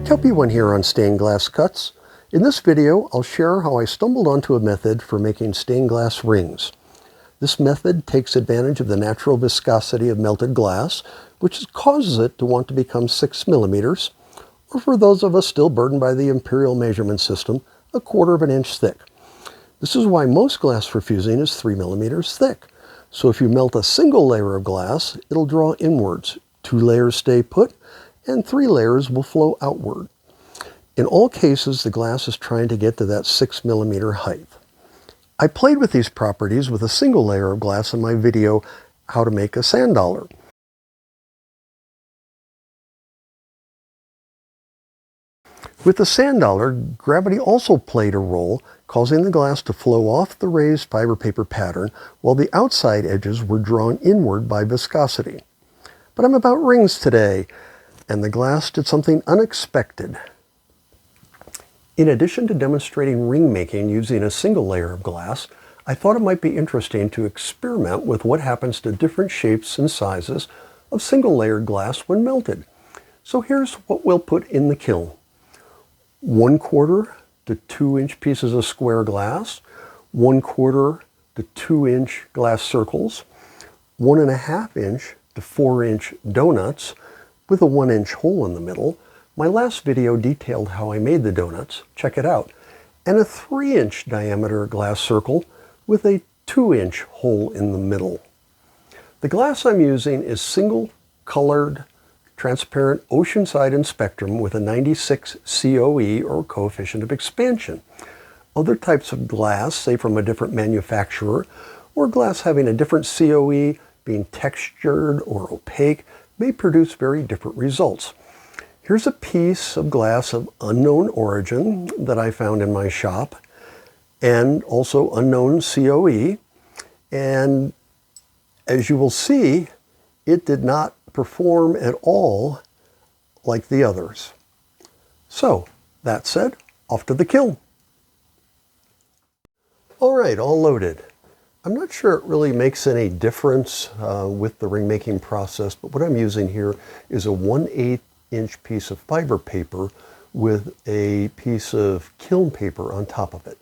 Kelpieone here on Stainedglasscuts. In this video, I'll share how I stumbled onto a method for making stained glass rings. This method takes advantage of the natural viscosity of melted glass, which causes it to want to become 6 millimeters, or for those of us still burdened by the imperial measurement system, 1/4 of an inch thick. This is why most glass for fusing is 3 millimeters thick. So if you melt a single layer of glass, it'll draw inwards. 2 layers stay put, and 3 layers will flow outward. In all cases, the glass is trying to get to that 6 millimeter height. I played with these properties with a single layer of glass in my video, How to Make a Sand Dollar. With the sand dollar, gravity also played a role, causing the glass to flow off the raised fiber paper pattern, while the outside edges were drawn inward by viscosity. But I'm about rings today, and the glass did something unexpected. In addition to demonstrating ring making using a single layer of glass, I thought it might be interesting to experiment with what happens to different shapes and sizes of single layered glass when melted. So here's what we'll put in the kiln. 1/4 to 2 inch pieces of square glass, 1/4 to 2 inch glass circles, 1.5 inch to 4 inch donuts with a 1 inch hole in the middle. My last video detailed how I made the donuts, check it out, and a 3 inch diameter glass circle with a 2 inch hole in the middle. The glass I'm using is single colored transparent oceanside and spectrum with a 96 COE, or coefficient of expansion. Other types of glass, say from a different manufacturer, or glass having a different COE, being textured or opaque, may produce very different results. Here's a piece of glass of unknown origin that I found in my shop, and also unknown COE. And as you will see, it did not perform at all like the others. So, that said, off to the kiln. All right, all loaded. I'm not sure it really makes any difference with the ring making process, but what I'm using here is a 1/8 inch piece of fiber paper with a piece of kiln paper on top of it.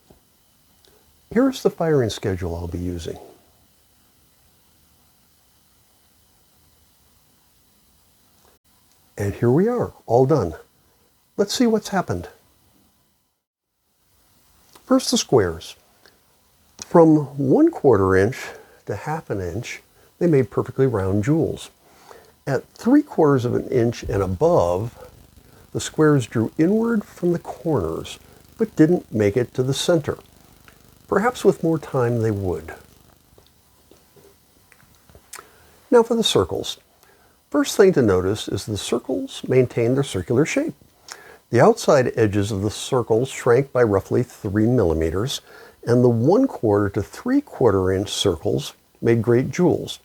Here's the firing schedule I'll be using. And here we are, all done. Let's see what's happened. First, the squares. From 1/4 inch to 1/2 inch, they made perfectly round jewels. At 3/4 of an inch and above, the squares drew inward from the corners, but didn't make it to the center. Perhaps with more time they would. Now for the circles. First thing to notice is the circles maintain their circular shape. The outside edges of the circles shrank by roughly 3 millimeters, and the 1/4 to 3/4 inch circles made great jewels.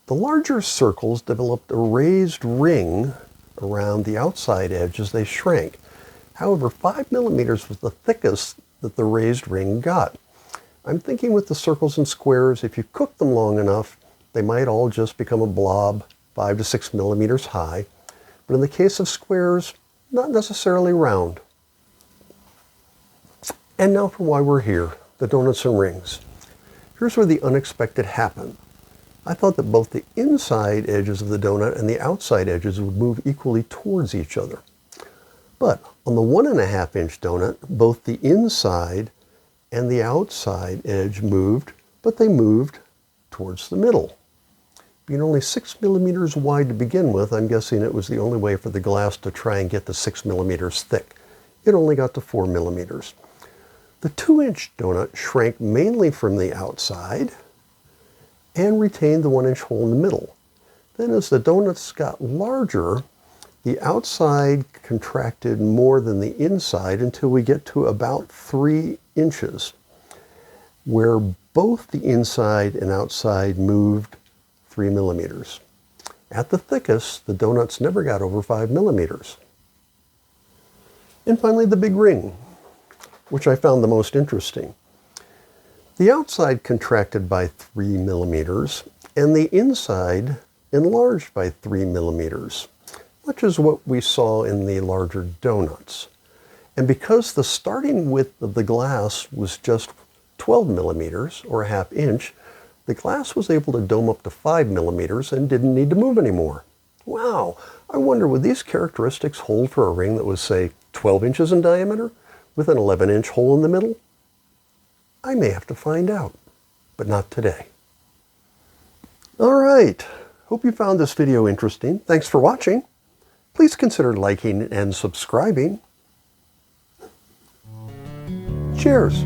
The larger circles developed a raised ring around the outside edge as they shrank. However, 5 millimeters was the thickest that the raised ring got. I'm thinking with the circles and squares, if you cook them long enough, they might all just become a blob 5 to 6 millimeters high. But in the case of squares, not necessarily round. And now for why we're here, the donuts and rings. Here's where the unexpected happened. I thought that both the inside edges of the donut and the outside edges would move equally towards each other. But on the 1.5 inch donut, both the inside and the outside edge moved, but they moved towards the middle. Being only 6 millimeters wide to begin with, I'm guessing it was the only way for the glass to try and get to 6 millimeters thick. It only got to 4 millimeters. The 2 inch donut shrank mainly from the outside and retained the 1 inch hole in the middle. Then as the donuts got larger, the outside contracted more than the inside until we get to about 3 inches, where both the inside and outside moved 3 millimeters. At the thickest, the donuts never got over 5 millimeters. And finally, the big ring, which I found the most interesting. The outside contracted by 3 millimeters and the inside enlarged by 3 millimeters, which is what we saw in the larger donuts. And because the starting width of the glass was just 12 millimeters, or a ½ inch, the glass was able to dome up to 5 millimeters and didn't need to move anymore. Wow, I wonder would these characteristics hold for a ring that was, say, 12 inches in diameter with an 11-inch hole in the middle? I may have to find out, but not today. All right, hope you found this video interesting. Thanks for watching. Please consider liking and subscribing. Cheers.